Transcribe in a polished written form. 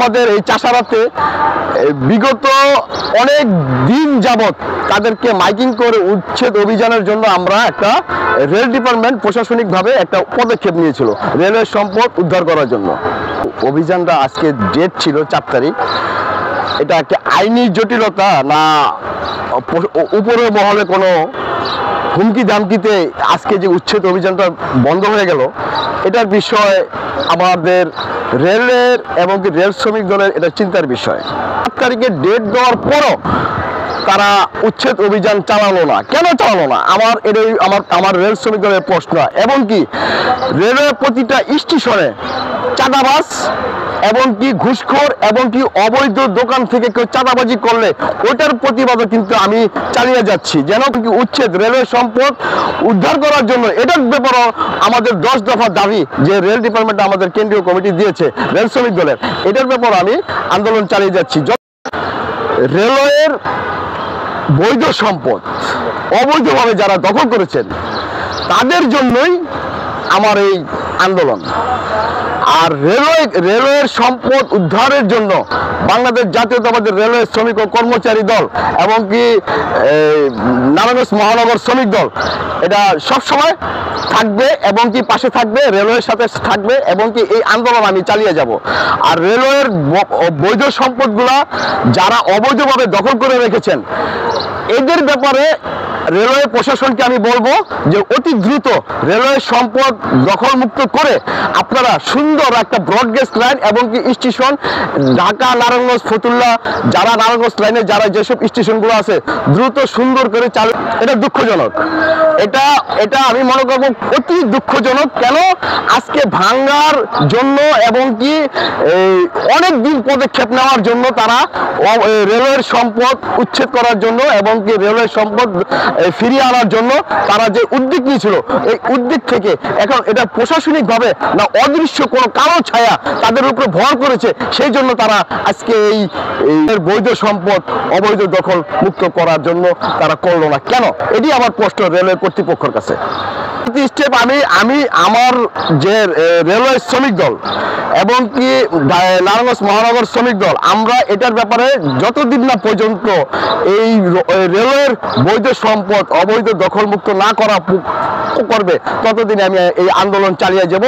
আমাদের এই চাষারাতে বিগত অনেক দিন যাবত তাদেরকে মাইকিং করে উচ্ছেদ অভিযানের জন্য আমরা একটা রেল ডিপার্টমেন্ট প্রশাসনিকভাবে একটা পদক্ষেপ নিয়েছিল রেলের সম্পদ উদ্ধার করার জন্য। অভিযানটা আজকে ডেট ছিল 4 তারিখ। এটা একটা আইনি জটিলতা না উপরের মহলে কোনো হুমকি ধামকিতে আজকে যে উচ্ছেদ অভিযানটা বন্ধ হয়ে গেল, এটার বিষয় আমাদের রেলের এবং রেল শ্রমিক দলের এটা চিন্তার বিষয়। 7 তারিখে ডেট দেওয়ার পরও তারা উচ্ছেদ অভিযান চালালো না, কেন চালালো না? আমার রেল শ্রমিক দলের প্রশ্ন। এবং কি রেলের প্রতিটা স্টেশনে চাঁদাবাজ এবং কি ঘুষখোর এবং কি অবৈধ দোকান থেকে কেউ চাঁদাবাজি করলে ওটার প্রতিবাদও কিন্তু আমি চালিয়ে যাচ্ছি, যেন কি উচ্ছেদ রেলের সম্পদ উদ্ধার করার জন্য। এটার ব্যাপারেও আমাদের 10 দফা দাবি যে রেল ডিপার্টমেন্ট আমাদের কেন্দ্রীয় কমিটি দিয়েছে রেল শ্রমিক দলের, এটার ব্যাপারে আমি আন্দোলন চালিয়ে যাচ্ছি। রেলওয়ের বৈধ সম্পদ অবৈধভাবে যারা দখল করেছেন তাদের জন্যই আমার এই আন্দোলন। আর রেলওয়ের সম্পদ উদ্ধারের জন্য বাংলাদেশ জাতীয়তাবাদী রেলওয়ে শ্রমিক ও কর্মচারী দল এবং কি নারায়ণগঞ্জ মহানগর শ্রমিক দল এটা সবসময় থাকবে এবং কি পাশে থাকবে, রেলওয়ের সাথে থাকবে এবং কি এই আন্দোলন আমি চালিয়ে যাব। আর রেলওয়ের বৈধ সম্পদগুলা যারা অবৈধভাবে দখল করে রেখেছেন এদের ব্যাপারে রেলওয়ে প্রশাসনকে আমি বলবো যে অতি দ্রুত রেলওয়ে সম্পদ দখলমুক্ত করে আপনারা সুন্দর একটা ব্রডগেজ লাইন এবং কি স্টেশন ঢাকা নারায়ণগঞ্জ ফতুল্লা যারা নারায়ণগঞ্জ লাইনে যারা যেসব স্টেশনগুলো আছে দ্রুত সুন্দর করে চালু। এটা দুঃখজনক, এটা আমি মনে করবো অতি দুঃখজনক। কেন আজকে ভাঙ্গার জন্য এবং কি অনেক দিন পদক্ষেপ নেওয়ার জন্য তারা রেলওয়ের সম্পদ উচ্ছেদ করার জন্য এবং কি রেলওয়ের সম্পদ ফিরিয়ে আনার জন্য তারা যে উদ্যোগ নিয়েছিল এই উদ্যোগ থেকে এখন এটা প্রশাসনিকভাবে না অদৃশ্য কোনো কালো ছায়া তাদের উপরে ভর করেছে, সেই জন্য তারা আজকে এই বৈধ সম্পদ অবৈধ দখল মুক্ত করার জন্য তারা করলো না। কেন? এটি আমার প্রশ্ন রেলওয়ে কর্তৃপক্ষের কাছে। স্টেপ আমি আমার যে রেলওয়ে শ্রমিক দল এবং কি নারায়ণগঞ্জ মহানগর শ্রমিক দল আমরা এটার ব্যাপারে যতদিন না পর্যন্ত এই রেলওয়ের বৈধ সম্পদ অবৈধ দখলমুক্ত না করা করবে ততদিন আমি এই আন্দোলন চালিয়ে যাব।